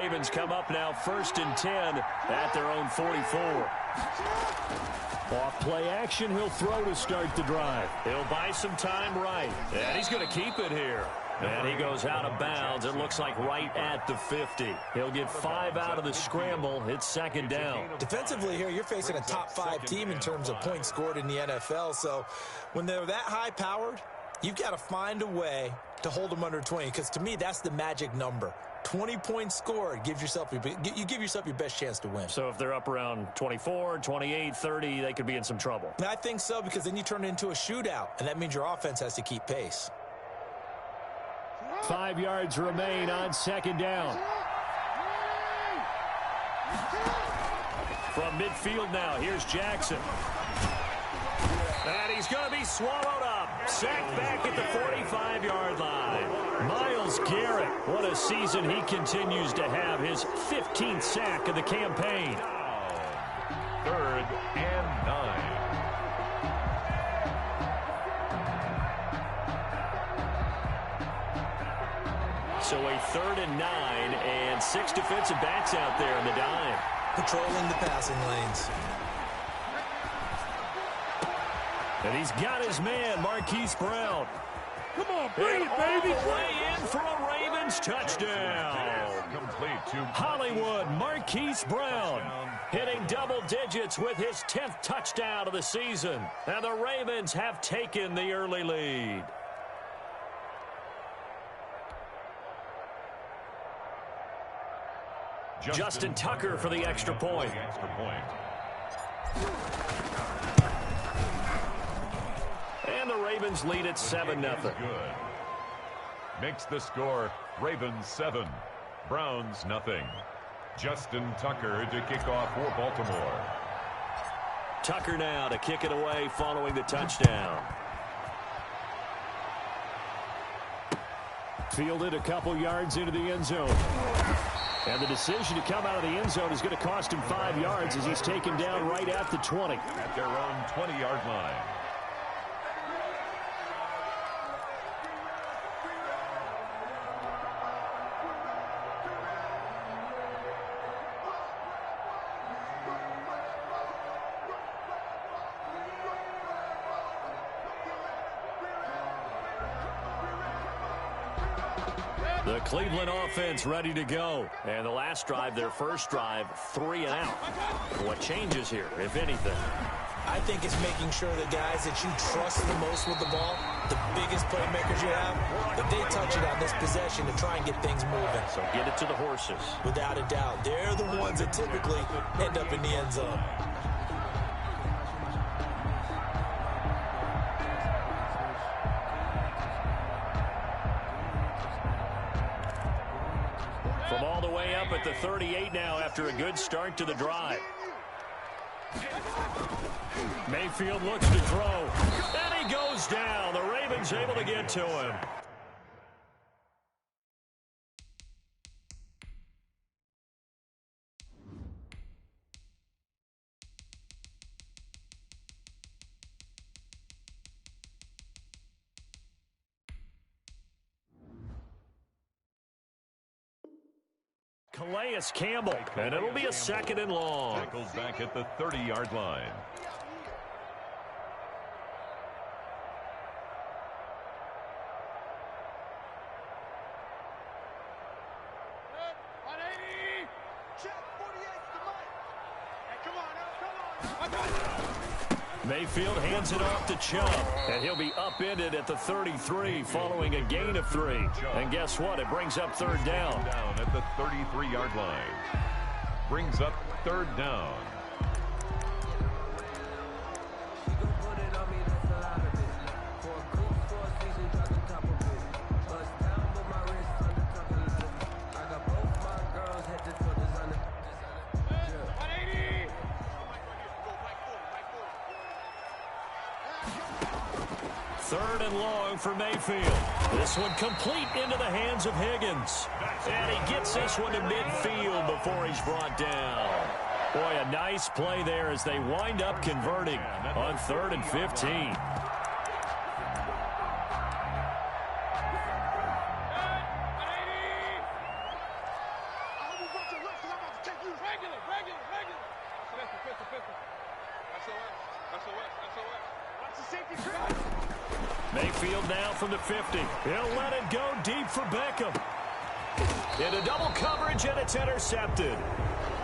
Ravens come up now 1st and 10 at their own 44. Off play action, he'll throw to start the drive. He'll buy some time right, and he's going to keep it here. And he goes out of bounds. It looks like right at the 50. He'll get 5 out of the scramble. It's 2nd down. Defensively here, you're facing a top 5 team in terms of points scored in the NFL. So when they're that high-powered, you've got to find a way to hold them under 20. Because to me, that's the magic number. 20 points scored, you give yourself your best chance to win. So if they're up around 24, 28, 30, they could be in some trouble. And I think so, because then you turn it into a shootout, and that means your offense has to keep pace. 5 yards remain on 2nd down. From midfield now, here's Jackson. And he's going to be swallowed up. Sacked back at the 45-yard line. Myles Garrett, what a season he continues to have. His 15th sack of the campaign. 3rd and 9. So a 3rd and 9, and 6 defensive backs out there in the dime. Patrolling the passing lanes. And he's got his man, Marquise Brown. Come on, bring it, baby. All the way in for a Ravens touchdown. Complete to Hollywood, Marquise Brown, hitting double digits with his 10th touchdown of the season. And the Ravens have taken the early lead. Justin Tucker for the extra point. And the Ravens lead at 7-0. Good. Makes the score Ravens 7, Browns nothing. Justin Tucker to kick off for Baltimore. Tucker now to kick it away following the touchdown. Fielded a couple yards into the end zone. And the decision to come out of the end zone is going to cost him 5 yards as he's taken down right at the 20. At their own 20-yard line. The Cleveland offense ready to go. And the last drive, their first drive, 3 and out. What changes here, if anything? I think it's making sure the guys that you trust the most with the ball, the biggest playmakers you have, that they touch it on this possession to try and get things moving. So get it to the horses. Without a doubt. They're the ones that typically end up in the end zone. From all the way up at the 38 now after a good start to the drive. Mayfield looks to throw. And he goes down. The Ravens able to get to him. Calais Campbell, and it'll be a 2nd and long. Tackles back at the 30-yard line. Mayfield hands it off to Chubb, and he'll be upended at the 33 following a gain of 3. And guess what? It brings up 3rd down. Down at the 33-yard line. Brings up 3rd down. Third and long for Mayfield. This one complete into the hands of Higgins. And he gets this one to midfield before he's brought down. Boy, a nice play there as they wind up converting on 3rd and 15. Mayfield now from the 50. He'll let it go deep for Beckham. Into double coverage, and it's intercepted.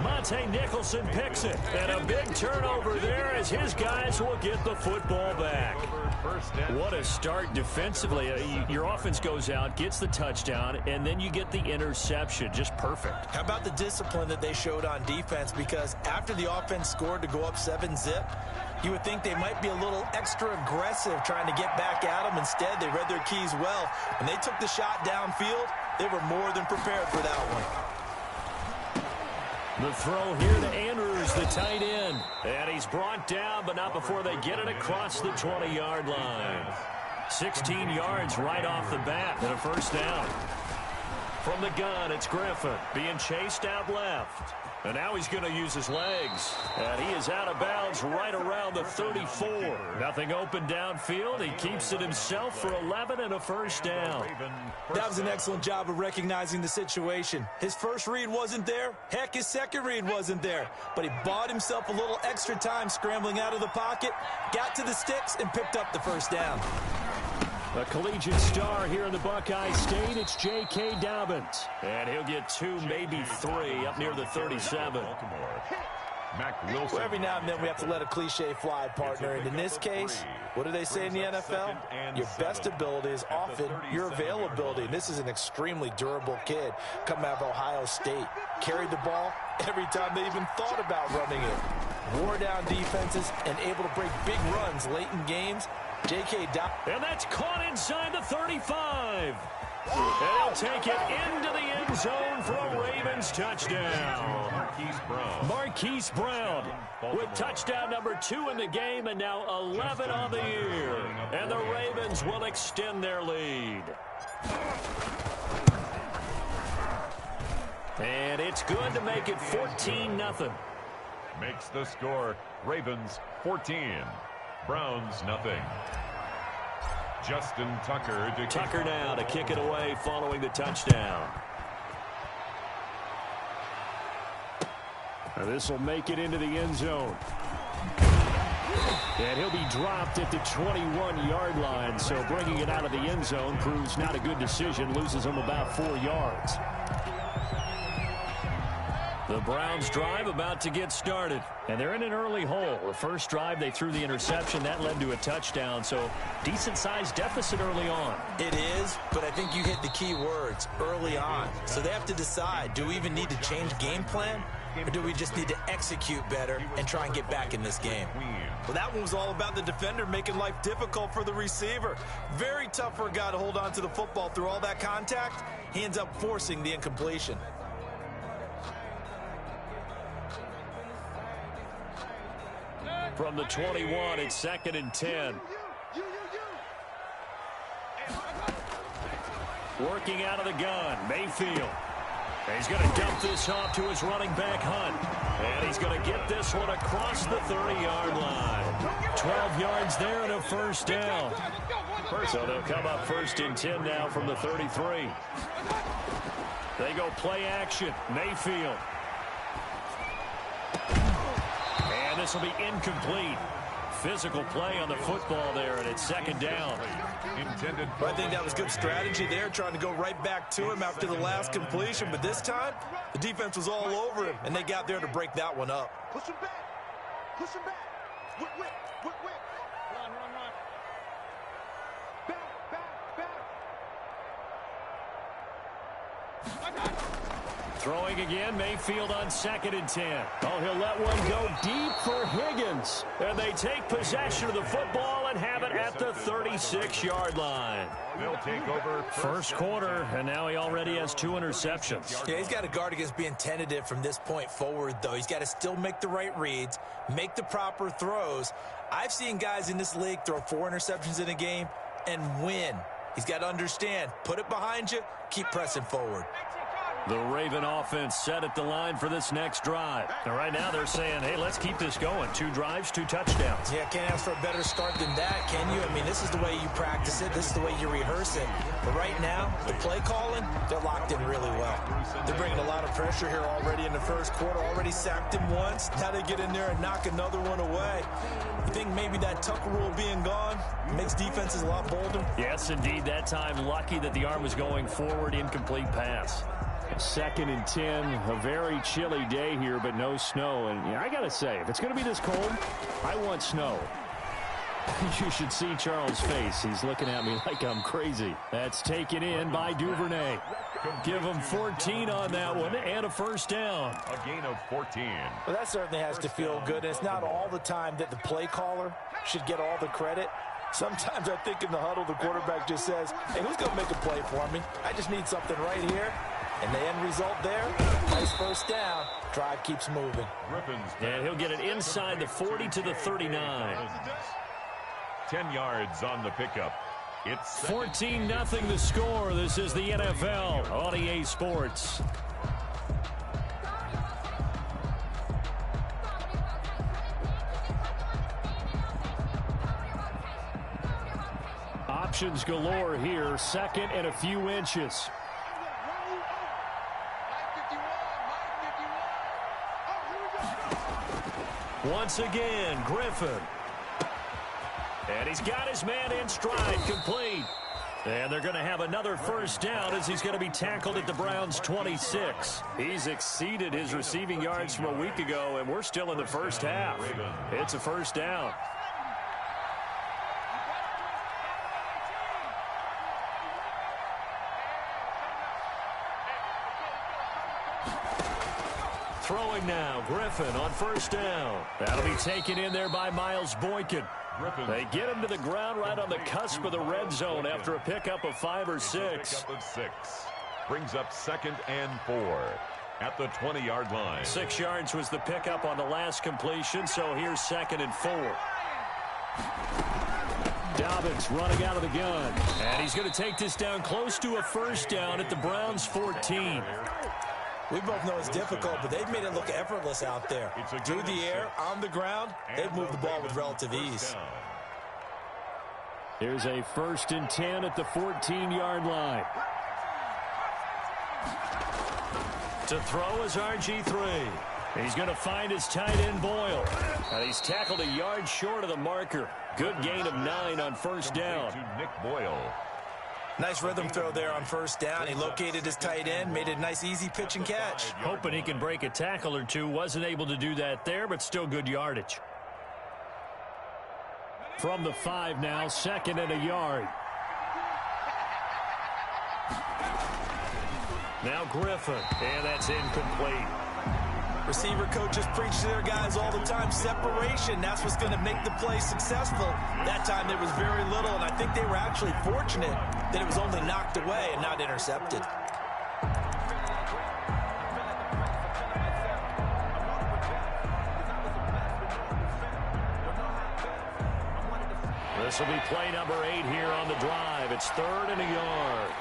Monte Nicholson picks it. And a big turnover there as his guys will get the football back. What a start defensively. Your offense goes out, gets the touchdown, and then you get the interception. Just perfect. How about the discipline that they showed on defense? Because after the offense scored to go up 7-zip, you would think they might be a little extra aggressive trying to get back at them. Instead, they read their keys well. When they took the shot downfield, they were more than prepared for that one. The throw here to Andrews, the tight end. And he's brought down, but not before they get it across the 20-yard line. 16 yards right off the bat and a first down. From the gun, it's Griffin being chased out left. And now he's going to use his legs. And he is out of bounds right around the 34. Nothing open downfield. He keeps it himself for 11 and a first down. That was an excellent job of recognizing the situation. His first read wasn't there. Heck, his second read wasn't there. But he bought himself a little extra time scrambling out of the pocket, got to the sticks, and picked up the first down. A collegiate star here in the Buckeye State, it's J.K. Dobbins. And he'll get 2, maybe 3, up near the 37. Well, every now and then we have to let a cliche fly, partner. And in this case, what do they say in the NFL? Your best ability is often your availability. And this is an extremely durable kid coming out of Ohio State. Carried the ball every time they even thought about running it. Wore down defenses and able to break big runs late in games. J.K. Dobbins. And that's caught inside the 35. And he'll take it into the end zone for a Ravens touchdown. Marquise Brown with touchdown number 2 in the game and now 11 on the year. And the Ravens will extend their lead. And it's good to make it 14-0. Makes the score Ravens 14. Browns nothing. Justin Tucker now to kick it away following the touchdown. Now this will make it into the end zone. And he'll be dropped at the 21-yard line. So bringing it out of the end zone proves not a good decision. Loses him about 4 yards. The Browns drive about to get started. And they're in an early hole. The first drive, they threw the interception. That led to a touchdown. So decent-sized deficit early on. It is, but I think you hit the key words, early on. So they have to decide, do we even need to change game plan? Or do we just need to execute better and try and get back in this game? Well, that one was all about the defender making life difficult for the receiver. Very tough for a guy to hold on to the football through all that contact. He ends up forcing the incompletion. From the 21, it's 2nd and 10. Working out of the gun, Mayfield. And he's going to dump this off to his running back, Hunt. And he's going to get this one across the 30-yard line. 12 yards there and a first down. So they'll come up 1st and 10 now from the 33. They go play action, Mayfield. And this will be incomplete. Physical play on the football there, and it's 2nd down. I think that was good strategy there, trying to go right back to him after the last completion. But this time, the defense was all over him, and they got there to break that one up. Push him back. Push him back. Whip. Run. Back. Throwing again, Mayfield on 2nd and 10. Oh, he'll let one go deep for Higgins. And they take possession of the football and have it at the 36-yard line. They'll take over first quarter, and now he already has 2 interceptions. Yeah, he's got to guard against being tentative from this point forward, though. He's got to still make the right reads, make the proper throws. I've seen guys in this league throw 4 interceptions in a game and win. He's got to understand, put it behind you, keep pressing forward. The Raven offense set at the line for this next drive. And right now they're saying, hey, let's keep this going. 2 drives, 2 touchdowns. Yeah, can't ask for a better start than that, can you? I mean, this is the way you practice it. This is the way you rehearse it. But right now, the play calling, they're locked in really well. They're bringing a lot of pressure here already in the first quarter. Already sacked him once. Now they get in there and knock another one away. You think maybe that Tucker rule being gone makes defenses a lot bolder? Yes, indeed. That time, lucky that the arm was going forward, incomplete pass. 2nd and 10, a very chilly day here, but no snow. And I got to say, if it's going to be this cold, I want snow. You should see Charles' face. He's looking at me like I'm crazy. That's taken in by Duvernay. Give him 14 on that one and a first down. A gain of 14. Well, that certainly has to feel good. And it's not all the time that the play caller should get all the credit. Sometimes I think in the huddle, the quarterback just says, hey, who's going to make a play for me? I just need something right here. And the end result there, nice first down. Drive keeps moving. And he'll get it inside the 40 to the 39. 10 yards on the pickup. It's 14-0 the score. This is the NFL on EA Sports. Options galore here. 2nd and a few inches. Once again, Griffin. And he's got his man in stride, complete. And they're going to have another first down as he's going to be tackled at the Browns' 26. He's exceeded his receiving yards from a week ago, and we're still in the first half. It's a first down. Throwing now, Griffin on first down. That'll be taken in there by Miles Boykin. They get him to the ground right on the cusp of the red zone after a pickup of 5 or 6. Brings up 2nd and 4 at the 20-yard line. 6 yards was the pickup on the last completion, so here's 2nd and 4. Dobbins running out of the gun. And he's going to take this down close to a first down at the Browns' 14. We both know it's difficult, but they've made it look effortless out there. Through the air, on the ground, they've moved the ball with relative ease. Here's a 1st and 10 at the 14-yard line. To throw is RG3. He's going to find his tight end, Boyle. And he's tackled a yard short of the marker. Good gain of 9 on first down. To Nick Boyle. Nice rhythm throw there on first down. He located his tight end, made it a nice, easy pitch and catch. Hoping he can break a tackle or two. Wasn't able to do that there, but still good yardage. From the 5 now, 2nd and a yard. Now Griffin, and that's incomplete. Receiver coaches preach to their guys all the time. Separation, that's what's going to make the play successful. That time there was very little, and I think they were actually fortunate that it was only knocked away and not intercepted. This will be play number 8 here on the drive. It's 3rd and a yard.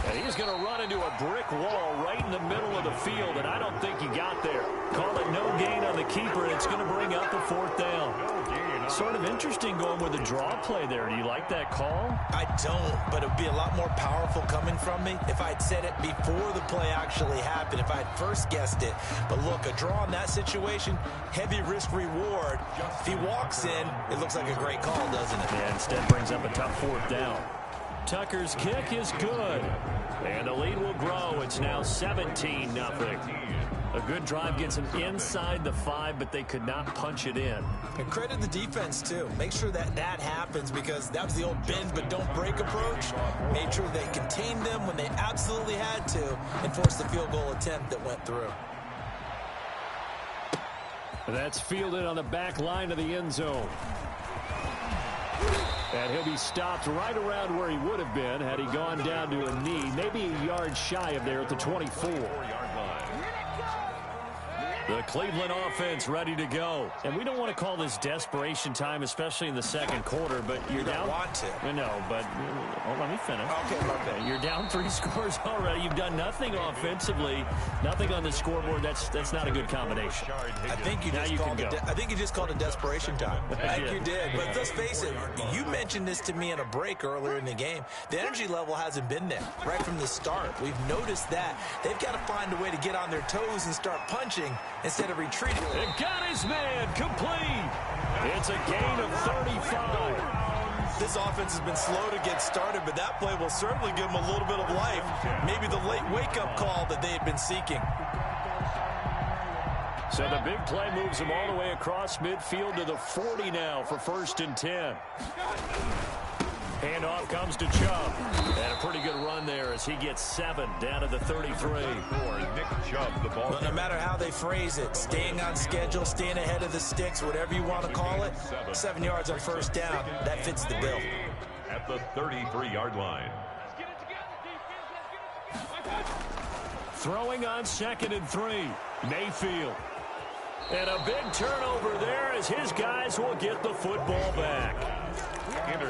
And he's going to run into a brick wall right in the middle of the field, and I don't think he got there. Call it no gain on the keeper, and it's going to bring up a 4th down. Sort of interesting going with a draw play there. Do you like that call? I don't, but it would be a lot more powerful coming from me if I'd said it before the play actually happened, if I'd first guessed it. But look, a draw in that situation, heavy risk reward. If he walks in, it looks like a great call, doesn't it? Yeah, instead brings up a tough 4th down. Tucker's kick is good. And the lead will grow. It's now 17-0. A good drive gets him inside the 5, but they could not punch it in. And credit the defense, too. Make sure that happens, because that was the old bend but don't break approach. Made sure they contained them when they absolutely had to and forced the field goal attempt that went through. That's fielded on the back line of the end zone. And he'll be stopped right around where he would have been had he gone down to a knee, maybe a yard shy of there at the 24. The Cleveland offense ready to go. And we don't want to call this desperation time, especially in the second quarter, but you're down. You don't want to. No, but let me finish. Okay. You're down 3 scores already. You've done nothing offensively, nothing on the scoreboard. That's not a good combination. I think you just called it desperation time. I think you did. But let's face it, you mentioned this to me in a break earlier in the game. The energy level hasn't been there right from the start. We've noticed that. They've got to find a way to get on their toes and start punching instead of retreating. It got his man complete. It's a gain of 35. This offense has been slow to get started, but that play will certainly give them a little bit of life. Maybe the late wake-up call that they had been seeking. So the big play moves them all the way across midfield to the 40 now for 1st and 10. Handoff comes to Chubb. And a pretty good run there as he gets 7 down to the 33. For Nick Chubb, the ball. Well, no matter how they phrase it, staying on schedule, staying ahead of the sticks, whatever you want to call it, 7 yards on 1st down, that fits the bill. At the 33-yard line. Throwing on 2nd and 3. Mayfield. And a big turnover there as his guys will get the football back.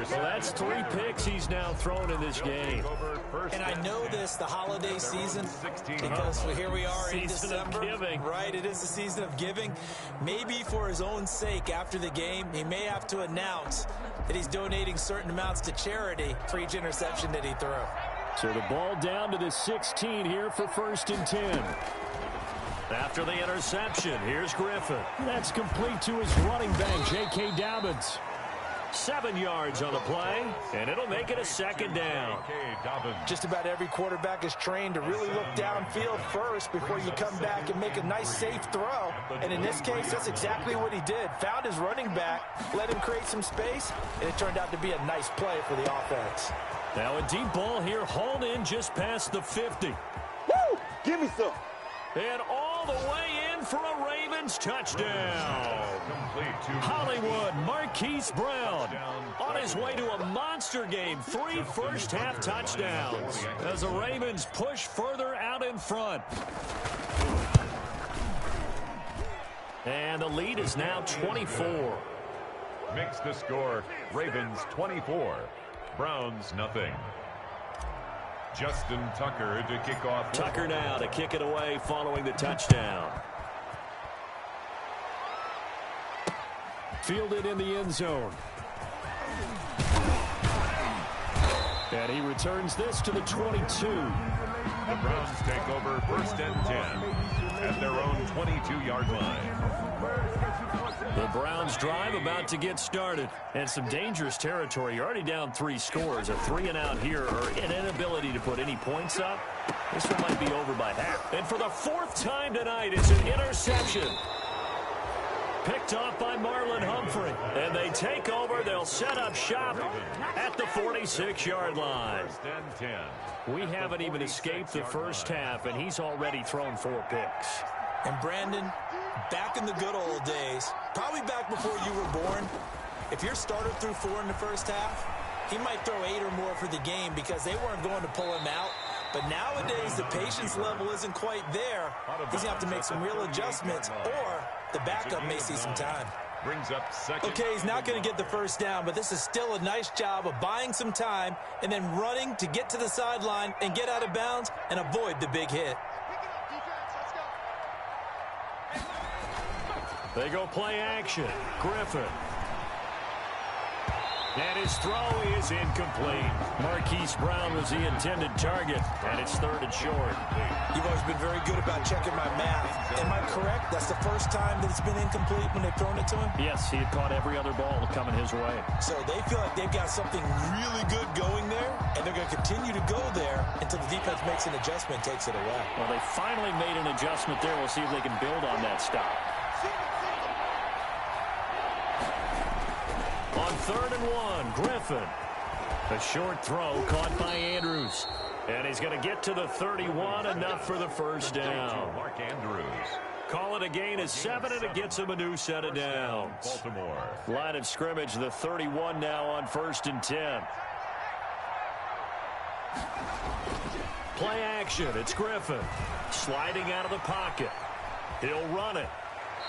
So that's 3 picks he's now thrown in this game. And I know this, the holiday season, because here we are in December. Right, it is the season of giving. Maybe for his own sake after the game, he may have to announce that he's donating certain amounts to charity for each interception that he threw. So the ball down to the 16 here for 1st and 10. After the interception, here's Griffin. That's complete to his running back, J.K. Dobbins. 7 yards on the play, and it'll make it a 2nd down. Just about every quarterback is trained to really look downfield first before you come back and make a nice, safe throw. And in this case, that's exactly what he did. Found his running back, let him create some space, and it turned out to be a nice play for the offense. Now a deep ball here, hauled in just past the 50. Woo! Give me some. And all the way in for a Ravens touchdown. Hollywood Marquise Brown on his way to a monster game. 3 first-half touchdowns as the Ravens push further out in front. And the lead is now 24. Makes the score Ravens 24, Browns nothing. Justin Tucker to kick off. Tucker now to kick it away following the touchdown. Fielded in the end zone. And he returns this to the 22. The Browns take over 1st and 10 at their own 22-yard line. The Browns drive about to get started. And some dangerous territory. You're already down 3 scores. A 3-and-out here or an inability to put any points up. This one might be over by half. And for the 4th time tonight, it's an interception. Picked off by Marlon Humphrey. And they take over. They'll set up shop at the 46-yard line. We haven't even escaped the first half, and he's already thrown 4 picks. And Brandon, back in the good old days, probably back before you were born, if your starter threw 4 in the first half, he might throw 8 or more for the game because they weren't going to pull him out. But nowadays, the patience level isn't quite there. He's going to have to make some real adjustments, or the backup may see some time. Brings up 2nd. Okay, he's not going to get the first down, but this is still a nice job of buying some time and then running to get to the sideline and get out of bounds and avoid the big hit. They go play action. Griffin. And his throw is incomplete. Marquise Brown was the intended target, and it's 3rd and short. You've always been very good about checking my math. Am I correct? That's the first time that it's been incomplete when they've thrown it to him? Yes, he had caught every other ball coming his way. So they feel like they've got something really good going there, and they're going to continue to go there until the defense makes an adjustment and takes it away. Well, they finally made an adjustment there. We'll see if they can build on that stop. On 3rd and 1, Griffin. A short throw caught by Andrews. And he's going to get to the 31, enough for the first down. Mark Andrews. Call it a gain of 7, and it gets him a new set of downs. Baltimore. Line of scrimmage, the 31 now on 1st and 10. Play action, it's Griffin. Sliding out of the pocket. He'll run it.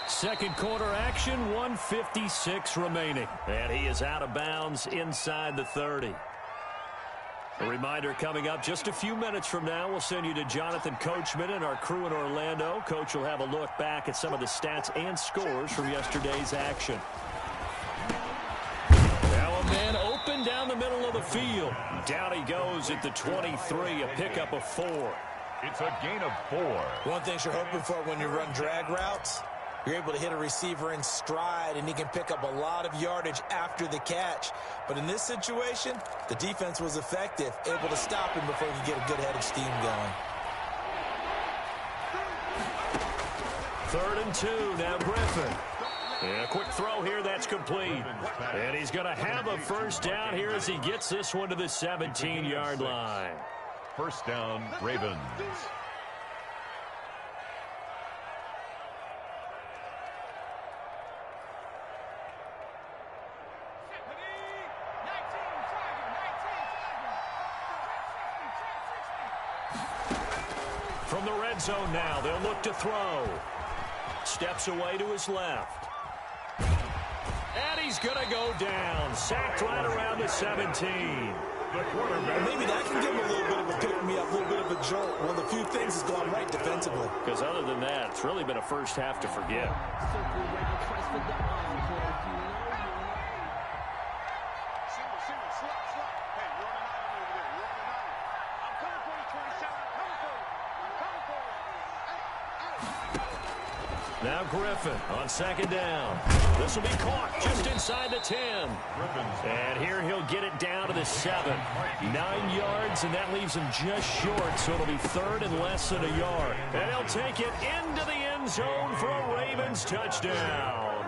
Second quarter action, 1:56 remaining. And he is out of bounds inside the 30. A reminder coming up just a few minutes from now, we'll send you to Jonathan Coachman and our crew in Orlando. Coach will have a look back at some of the stats and scores from yesterday's action. Now a man open down the middle of the field. Down he goes at the 23, a pickup of 4. It's a gain of 4. One thing you're hoping for when you run drag routes, you're able to hit a receiver in stride, and he can pick up a lot of yardage after the catch. But in this situation, the defense was effective, able to stop him before he could get a good head of steam going. 3rd and 2, now Griffin. And a quick throw here, that's complete. And he's going to have a first down here as he gets this one to the 17-yard line. First down, Ravens. From the red zone now, they'll look to throw. Steps away to his left. And he's going to go down. Sacked right around the 17. Maybe that can give him a little bit of a pick-me-up, a little bit of a jolt. One of the few things has gone right defensively. Because other than that, it's really been a first half to forget. Now Griffin on second down. This will be caught just inside the 10. And here he'll get it down to the 7. 9 yards, and that leaves him just short, so it'll be 3rd and less than a yard. And he'll take it into the end zone for a Ravens touchdown.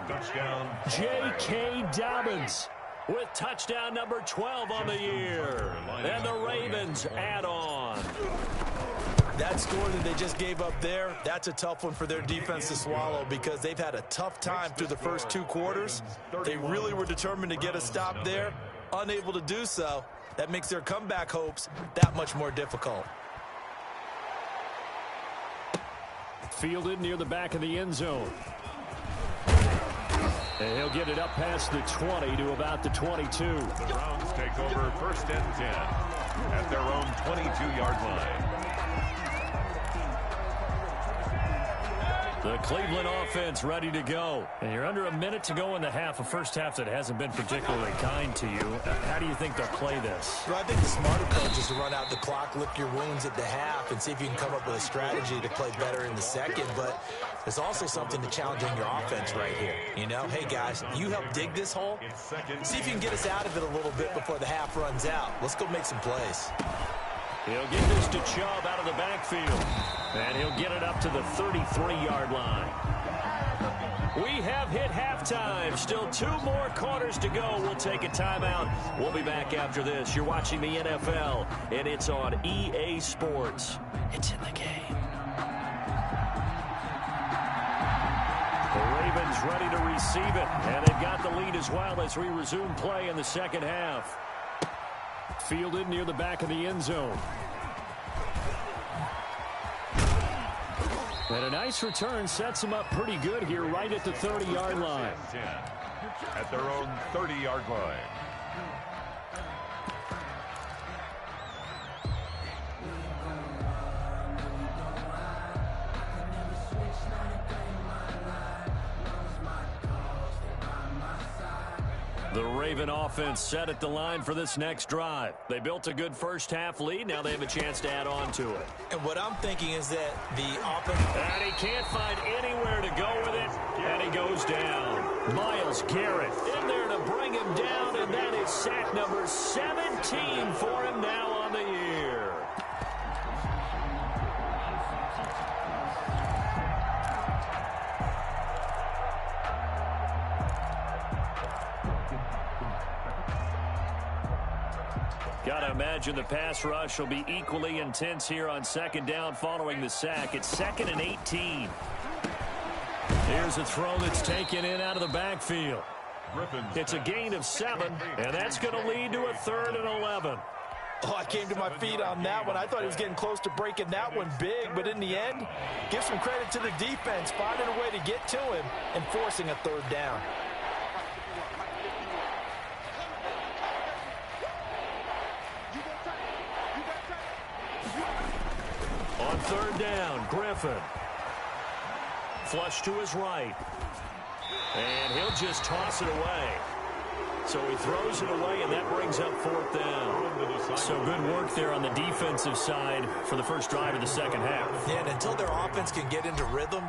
J.K. Dobbins with touchdown number 12 on the year. And the Ravens add on. That score that they just gave up there, that's a tough one for their defense to swallow because they've had a tough time through the first 2 quarters. They really were determined to get a stop there, unable to do so. That makes their comeback hopes that much more difficult. Fielded near the back of the end zone. And he'll get it up past the 20 to about the 22. The Browns take over 1st and 10 at their own 22-yard line. The Cleveland offense ready to go. And you're under a minute to go in the half, a first half that hasn't been particularly kind to you. How do you think they'll play this? Well, I think the smarter approach is to run out the clock, lick your wounds at the half, and see if you can come up with a strategy to play better in the second. But there's also something to challenging your offense right here. You know, hey, guys, you help dig this hole. See if you can get us out of it a little bit before the half runs out. Let's go make some plays. He'll get this to Chubb out of the backfield. And he'll get it up to the 33-yard line. We have hit halftime. Still 2 more quarters to go. We'll take a timeout. We'll be back after this. You're watching the NFL, and it's on EA Sports. It's in the game. The Ravens ready to receive it, and they've got the lead as well as we resume play in the second half. Fielded near the back of the end zone. And a nice return sets them up pretty good here right at the 30-yard line. At their own 30-yard line. The Raven offense set at the line for this next drive. They built a good first half lead. Now they have a chance to add on to it. And what I'm thinking is that the offense... And he can't find anywhere to go with it. And he goes down. Myles Garrett in there to bring him down. And that is sack number 17 for him now on the year. Gotta imagine the pass rush will be equally intense here on second down following the sack. It's 2nd and 18. Here's a throw that's taken in out of the backfield. It's a gain of 7, and that's going to lead to a 3rd and 11. Oh, I came to my feet on that one. I thought he was getting close to breaking that one big, but in the end, give some credit to the defense, finding a way to get to him and forcing a third down. On third down, Griffin. Flush to his right. And he'll just toss it away. So he throws it away, and that brings up fourth down. So good work there on the defensive side for the first drive of the second half. Yeah, and until their offense can get into rhythm,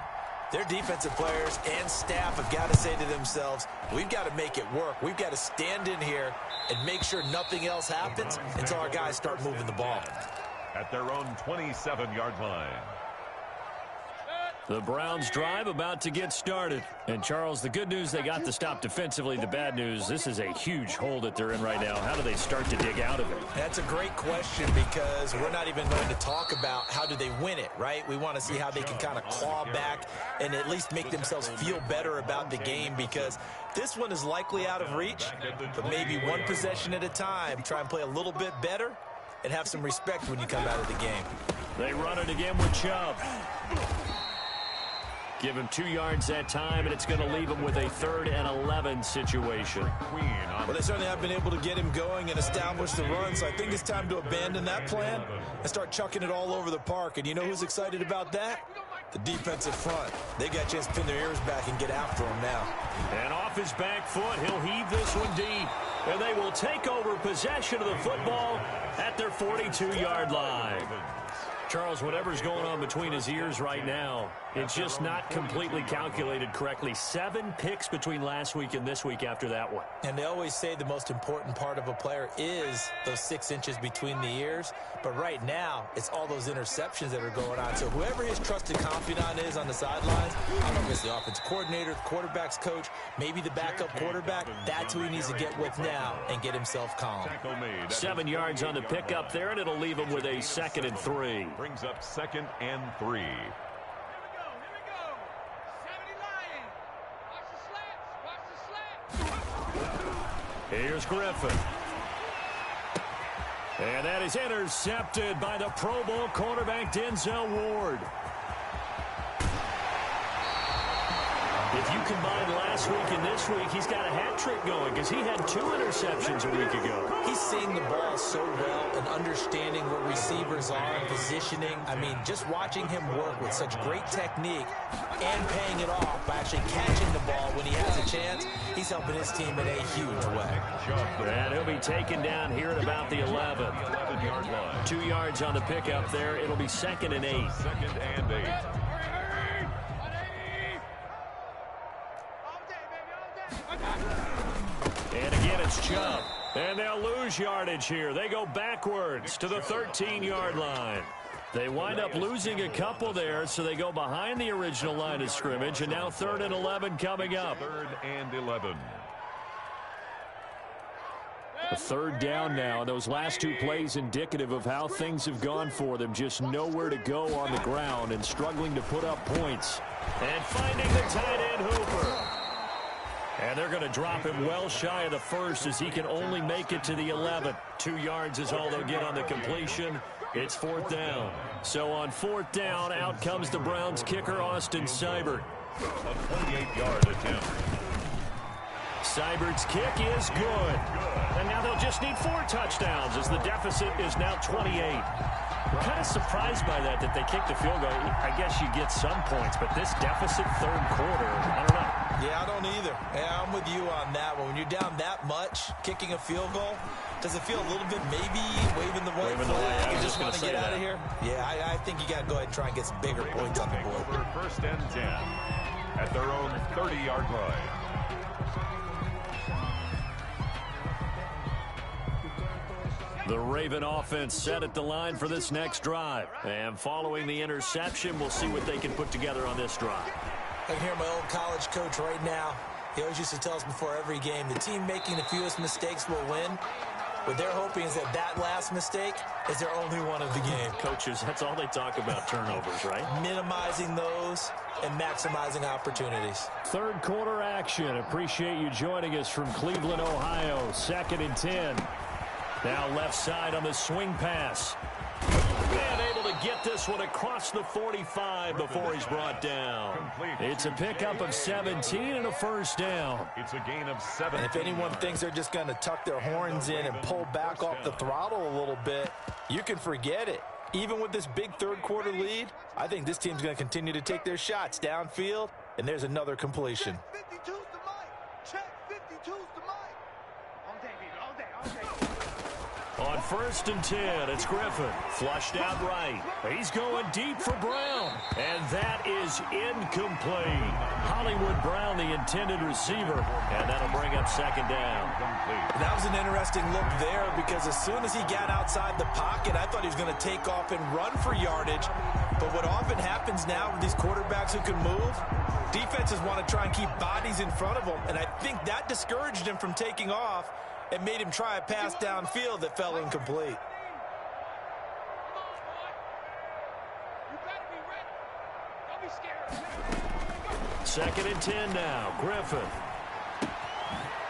their defensive players and staff have got to say to themselves, we've got to make it work. We've got to stand in here and make sure nothing else happens until our guys start moving the ball. At their own 27-yard line. The Browns drive about to get started. And, Charles, the good news, they got the stop defensively. The bad news, this is a huge hole that they're in right now. How do they start to dig out of it? That's a great question because we're not even going to talk about how do they win it, right? We want to see how they can kind of claw back and at least make themselves feel better about the game because this one is likely out of reach, but maybe one possession at a time. Try and play a little bit better and have some respect when you come out of the game. They run it again with Chubb. Give him 2 yards that time, and it's going to leave him with a 3rd and 11 situation. Well, they certainly have been able to get him going and establish the run, so I think it's time to abandon that plan and start chucking it all over the park. And you know who's excited about that? The defensive front. They got a chance to pin their ears back and get after him now. And off his back foot, he'll heave this one deep. And they will take over possession of the football at their 42-yard line. Charles, whatever's going on between his ears right now, it's just not completely calculated correctly. 7 picks between last week and this week after that one. And they always say the most important part of a player is those 6 inches between the ears. But right now, it's all those interceptions that are going on. So whoever his trusted confidant is on the sidelines, I don't know if it's the offensive coordinator, the quarterback's coach, maybe the backup quarterback, that's who he needs to get with now and get himself calm. 7 yards on the pickup there, and it'll leave him with a 2nd and 3. Brings up 2nd and 3. Here's Griffin. And that is intercepted by the Pro Bowl cornerback Denzel Ward. If you combine last week and this week, he's got a hat trick going because he had 2 interceptions a week ago. He's seeing the ball so well and understanding where receivers are and positioning. I mean, just watching him work with such great technique and paying it off by actually catching the ball when he has a chance, he's helping his team in a huge way. And he'll be taken down here at about the 11. 11-yard line. 2 yards on the pickup there. It'll be 2nd and 8. 2nd and 8. And again, it's Chubb. And they'll lose yardage here. They go backwards to the 13-yard line. They wind up losing a couple there, so they go behind the original line of scrimmage, and now 3rd and 11 coming up. 3rd and 11. A 3rd down now. Those last 2 plays indicative of how things have gone for them. Just nowhere to go on the ground and struggling to put up points. And finding the tight end Hooper. And they're going to drop him well shy of the 1st as he can only make it to the 11. 2 yards is all they'll get on the completion. It's 4th down. So on 4th down, out comes the Browns kicker, Austin Seibert. A 28-yard attempt. Seibert's kick is good. And now they'll just need 4 touchdowns as the deficit is now 28. I'm kind of surprised by that they kicked a field goal. I guess you get some points, but this deficit 3rd quarter, I don't know. Yeah, I don't either. Yeah, I'm with you on that one. When you're down that much, kicking a field goal, does it feel a little bit maybe waving the white flag? You just want to get out of here? Yeah, I think you got to go ahead and try and get some bigger points on the board. Over 1st and 10 at their own 30-yard line. The Raven offense set at the line for this next drive. And following the interception, we'll see what they can put together on this drive. I can hear my old college coach right now. He always used to tell us before every game, the team making the fewest mistakes will win. What they're hoping is that last mistake is their only one of the game. Coaches, that's all they talk about, turnovers, right? Minimizing those and maximizing opportunities. 3rd quarter action. Appreciate you joining us from Cleveland, Ohio. 2nd and 10. Now left side on the swing pass. And able to get this one across the 45 before he's brought down. It's a pickup of 17 and a first down. It's a gain of 7. And if anyone thinks they're just going to tuck their horns in and pull back off the throttle a little bit, you can forget it. Even with this big third-quarter lead, I think this team's going to continue to take their shots downfield, and there's another completion. Check 52's the mic. Check 52's the mic. All day, baby. All day. All day. On 1st and 10, it's Griffin. Flushed out right. He's going deep for Brown. And that is incomplete. Hollywood Brown, the intended receiver. And that'll bring up second down. That was an interesting look there because as soon as he got outside the pocket, I thought he was going to take off and run for yardage. But what often happens now with these quarterbacks who can move, defenses want to try and keep bodies in front of them. And I think that discouraged him from taking off and made him try a pass downfield that fell incomplete. Second and 10 now. Griffin.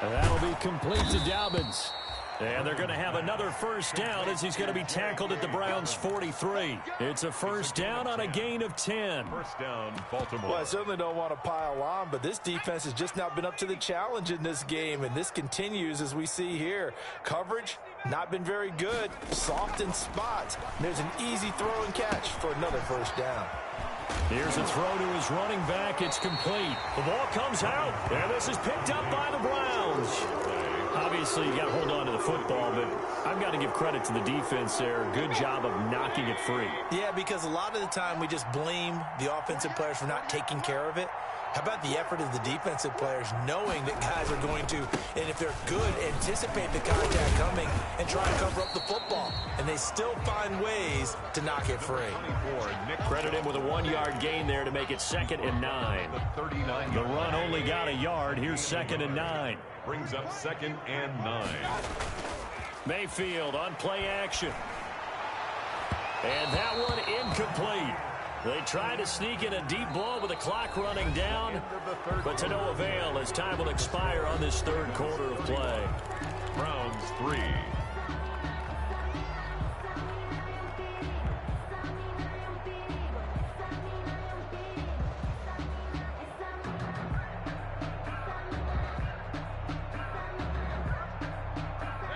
And that'll be complete to Dobbins. And they're going to have another first down as he's going to be tackled at the Browns' 43. It's a first down on a gain of 10. First down, Baltimore. Well, I certainly don't want to pile on, but this defense has just not been up to the challenge in this game, and this continues as we see here. Coverage, not been very good. Soft in spots. There's an easy throw and catch for another first down. Here's a throw to his running back. It's complete. The ball comes out, and this is picked up by the Browns. Obviously, you got to hold on to the football, but I've got to give credit to the defense there. Good job of knocking it free. Yeah, because a lot of the time we just blame the offensive players for not taking care of it. How about the effort of the defensive players knowing that guys are going to, and if they're good, anticipate the contact coming and try and cover up the football. And they still find ways to knock it free. Credit him with a 1-yard gain there to make it 2nd and 9. The run only got a yard. Here's 2nd and 9. Brings up 2nd and 9. Mayfield on play action. And that one incomplete. They try to sneak in a deep ball with the clock running down, but to no avail as time will expire on this third quarter of play. Browns 3.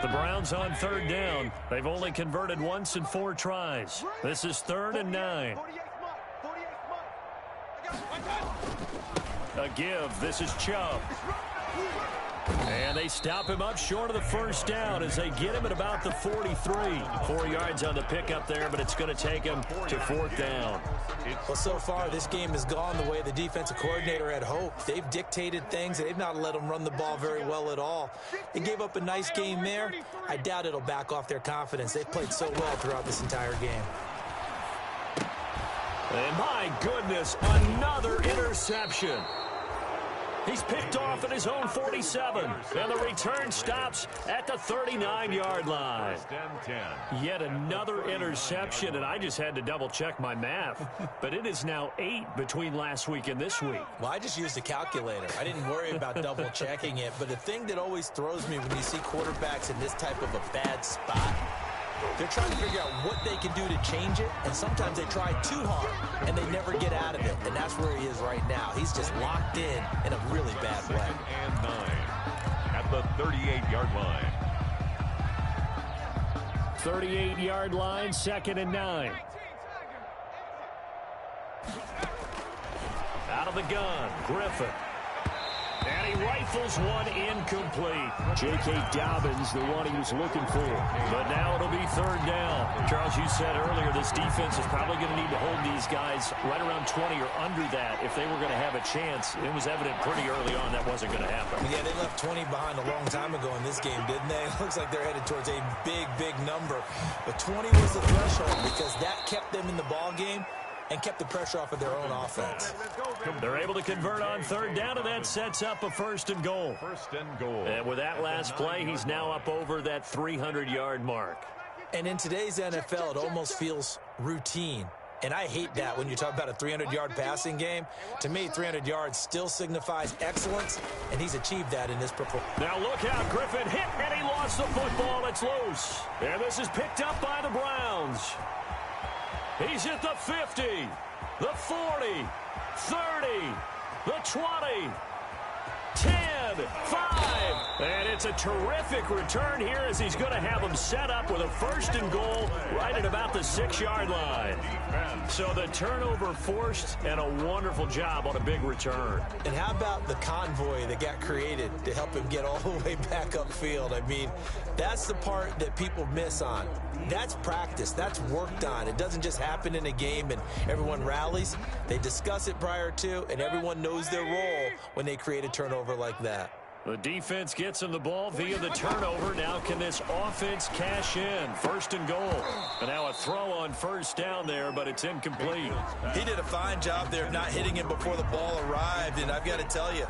The Browns on 3rd down. They've only converted once in 4 tries. This is 3rd and 9. A give. This is Chubb. And they stop him up short of the first down as they get him at about the 43. 4 yards on the pickup there, but it's going to take him to 4th down. Well, so far, this game has gone the way the defensive coordinator had hoped. They've dictated things, and they've not let them run the ball very well at all. They gave up a nice game there. I doubt it'll back off their confidence. They've played so well throughout this entire game. And my goodness, another interception. He's picked off at his own 47, and the return stops at the 39-yard line. Yet another interception, and I just had to double-check my math. But it is now 8 between last week and this week. Well, I just used a calculator. I didn't worry about double-checking it. But the thing that always throws me when you see quarterbacks in this type of a bad spot, they're trying to figure out what they can do to change it, and sometimes they try too hard, and they never get out of it, and that's where he is right now. He's just locked in a really bad way. 2nd and 9 at the 38-yard line. 38-yard line, 2nd and 9. Out of the gun, Griffin. And he rifles one incomplete. J.K. Dobbins, the one he was looking for. But now it'll be 3rd down. Charles, you said earlier this defense is probably going to need to hold these guys right around 20 or under that if they were going to have a chance. It was evident pretty early on that wasn't going to happen. Yeah, they left 20 behind a long time ago in this game, didn't they? It looks like they're headed towards a big, big number. But 20 was the threshold because that kept them in the ball game and kept the pressure off of their own offense. They're able to convert on 3rd down, and that sets up a 1st and goal. 1st and goal. And with that last play, he's now up over that 300-yard mark. And in today's NFL, it almost feels routine. And I hate that when you talk about a 300-yard passing game. To me, 300 yards still signifies excellence, and he's achieved that in this performance. Now look out, Griffin hit, and he lost the football. It's loose. And this is picked up by the Browns. He's at the 50, the 40, 30, the 20, 10, 5. And it's a terrific return here as he's going to have him set up with a 1st and goal right at about the 6-yard line. So the turnover forced and a wonderful job on a big return. And how about the convoy that got created to help him get all the way back upfield? I mean, that's the part that people miss on. That's practice. That's worked on. It doesn't just happen in a game and everyone rallies. They discuss it prior to, and everyone knows their role when they create a turnover like that. The defense gets him the ball via the turnover. Now can this offense cash in? 1st and goal. And now a throw on 1st down there, but it's incomplete. He did a fine job there of not hitting him before the ball arrived, and I've got to tell you,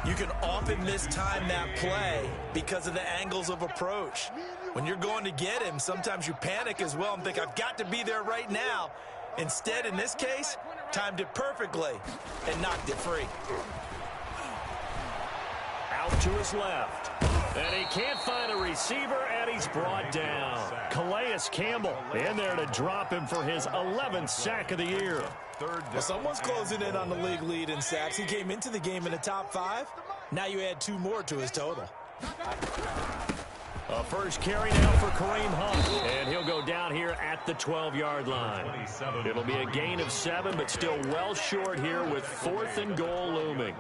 you can often mistime that play because of the angles of approach. When you're going to get him, sometimes you panic as well and think, I've got to be there right now. Instead, in this case, timed it perfectly and knocked it free. Out to his left. And he can't find a receiver, and he's brought down. Calais Campbell in there to drop him for his 11th sack of the year. Well, someone's closing in on the league lead in sacks. He came into the game in the top 5. Now you add 2 more to his total. A first carry now for Kareem Hunt, and he'll go down here at the 12-yard line. It'll be a gain of 7, but still well short here with 4th and goal looming.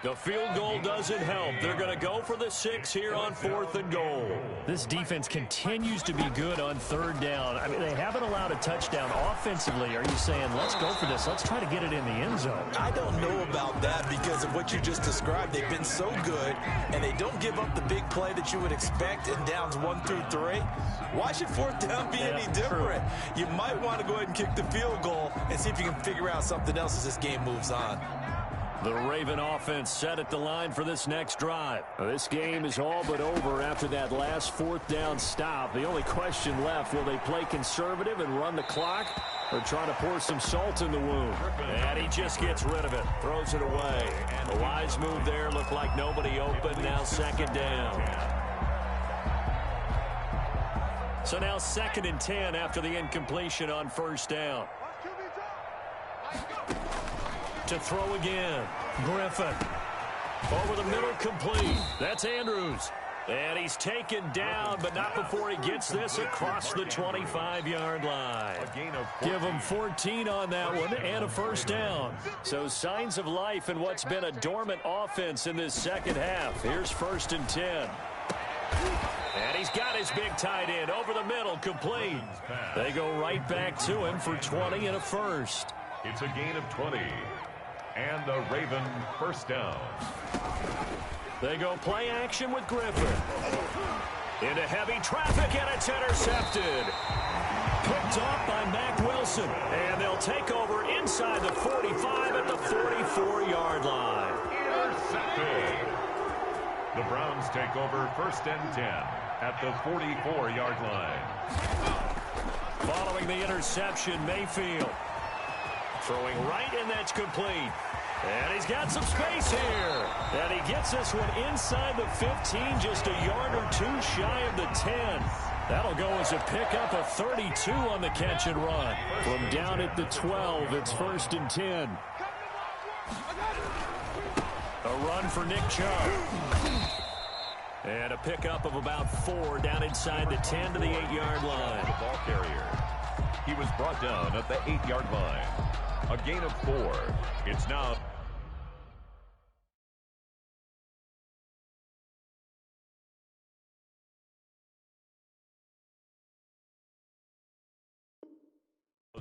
The field goal doesn't help. They're going to go for the 6 here on 4th and goal. This defense continues to be good on 3rd down. I mean, they haven't allowed a touchdown offensively. Are you saying, let's go for this, let's try to get it in the end zone? I don't know about that because of what you just described. They've been so good, and they don't give up the big play that you would expect in downs 1 through 3. Why should 4th down be any different? You might want to go ahead and kick the field goal and see if you can figure out something else as this game moves on. The Raven offense set at the line for this next drive. This game is all but over after that last 4th down stop. The only question left, will they play conservative and run the clock or try to pour some salt in the wound? And he just gets rid of it, throws it away. A wise move there, looked like nobody open, now 2nd down. So now 2nd and 10 after the incompletion on 1st down. To throw again. Griffin. Over the middle, complete. That's Andrews. And he's taken down, but not before he gets this across the 25-yard line. Give him 14 on that one and a 1st down. So signs of life in what's been a dormant offense in this 2nd half. Here's 1st and 10. And he's got his big tight end over the middle, complete. They go right back to him for 20 and a 1st. It's a gain of 20. And the Raven 1st down. They go play action with Griffin. Into heavy traffic, and it's intercepted. Picked off by Mack Wilson. And they'll take over inside the 45 at the 44-yard line. Intercepted. The Browns take over 1st and 10 at the 44-yard line. Following the interception, Mayfield. Throwing right, and that's complete. And he's got some space here. And he gets this one inside the 15, just a yard or 2 shy of the 10. That'll go as a pickup of 32 on the catch and run. From down at the 12, it's 1st and 10. A run for Nick Chubb. And a pickup of about 4 down inside the 10 to the 8-yard line. The ball carrier. He was brought down at the 8-yard line. A gain of 4. It's now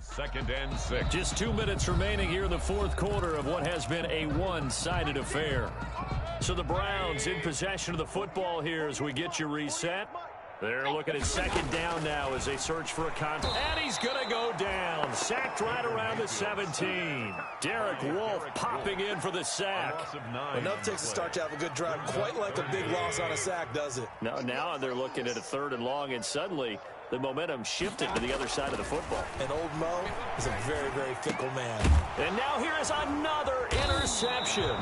second and 6. Just 2 minutes remaining here in the 4th quarter of what has been a one-sided affair. So the Browns in possession of the football here as we get you reset. They're looking at 2nd down now as they search for a contact. And he's going to go down. Sacked right around the 17. Derek Wolfe popping in for the sack. Enough takes to start to have a good drive. Quite like a big loss on a sack, does it? Now they're looking at a 3rd and long, and suddenly the momentum shifted to the other side of the football. And old Mo is a very, very fickle man. And now here is another interception.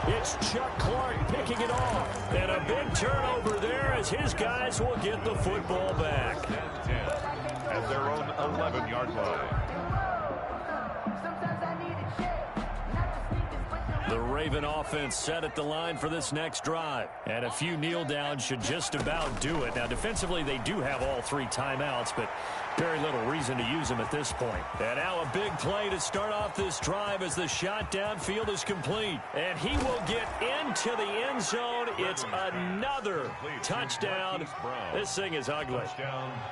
It's Chuck Clark picking it off. And a big turnover there as his guys will get the football back. 10 at their own 11-yard line. The Raven offense set at the line for this next drive. And a few kneel downs should just about do it. Now, defensively, they do have all 3 timeouts, but very little reason to use them at this point. And now a big play to start off this drive as the shot downfield is complete. And he will get into the end zone. It's another touchdown. This thing is ugly.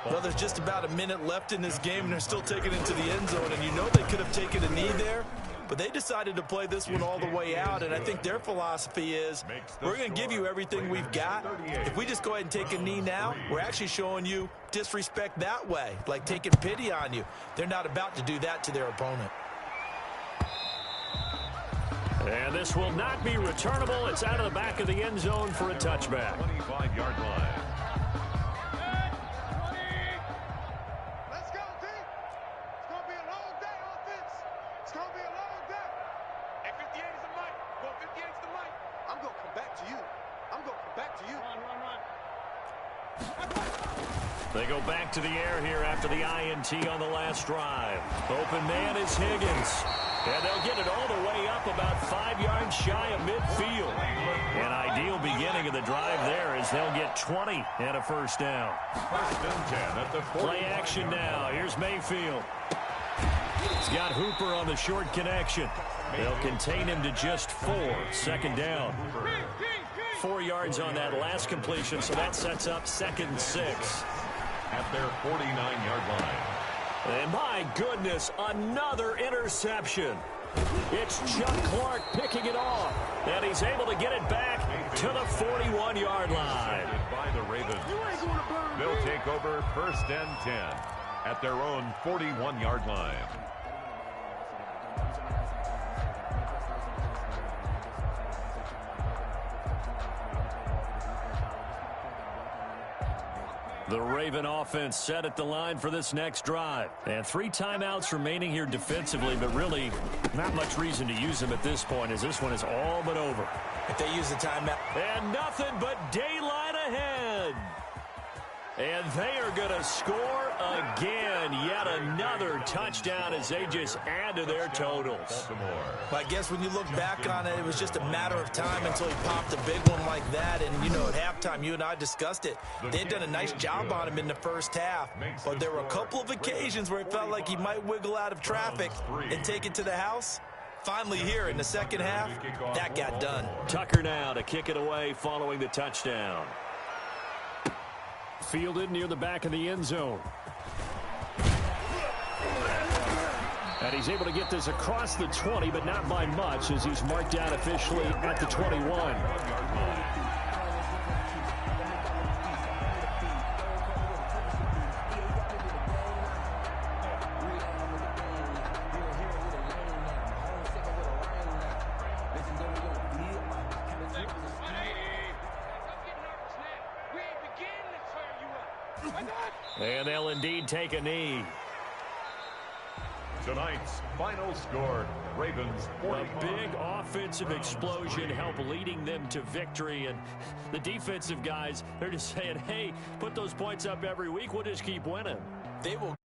Well, there's just about a minute left in this game, and they're still taking it to the end zone. And you know they could have taken a knee there, but they decided to play this one all the way out, and I think their philosophy is we're going to give you everything we've got. If we just go ahead and take a knee now, we're actually showing you disrespect that way, like taking pity on you. They're not about to do that to their opponent. And this will not be returnable. It's out of the back of the end zone for a touchback. 25-yard line. Let's go, team. It's going to be a long day, offense. It's going to be a long day. Hey, 58 is the mic. Go 58 is the mic. I'm going to come back to you. I'm going to come back to you. Run. They go back to the air here after the INT on the last drive. Open man is Higgins. And they'll get it all the way up about 5 yards shy of midfield. An ideal beginning of the drive there as they'll get 20 and a first down. First and 10 at the 40. Play action now. Here's Mayfield. He's got Hooper on the short connection. They'll contain him to just 4. Second down. 4 yards on that last completion, so that sets up 2nd and 6. At their 49-yard line. And my goodness, another interception. It's Chuck Clark picking it off. And he's able to get it back to the 41-yard line. By the Ravens. They'll take over first and 10 at their own 41-yard line. The Raven offense set at the line for this next drive. And 3 timeouts remaining here defensively, but really not much reason to use them at this point as this one is all but over. If they use the timeout. And nothing but daylight ahead. And they are going to score again. Yet another touchdown as they just add to their totals. I guess when you look back on it, it was just a matter of time until he popped a big one like that. And, you know, at halftime, you and I discussed it. They had done a nice job on him in the first half. But there were a couple of occasions where it felt like he might wiggle out of traffic and take it to the house. Finally here in the second half, that got done. Tucker now to kick it away following the touchdown. Fielded near the back of the end zone. And he's able to get this across the 20, but not by much as he's marked down officially at the 21. And they'll indeed take a knee. Tonight's final score, Ravens 40. A big offensive explosion helped leading them to victory. And the defensive guys, they're just saying, hey, put those points up every week. We'll just keep winning. They will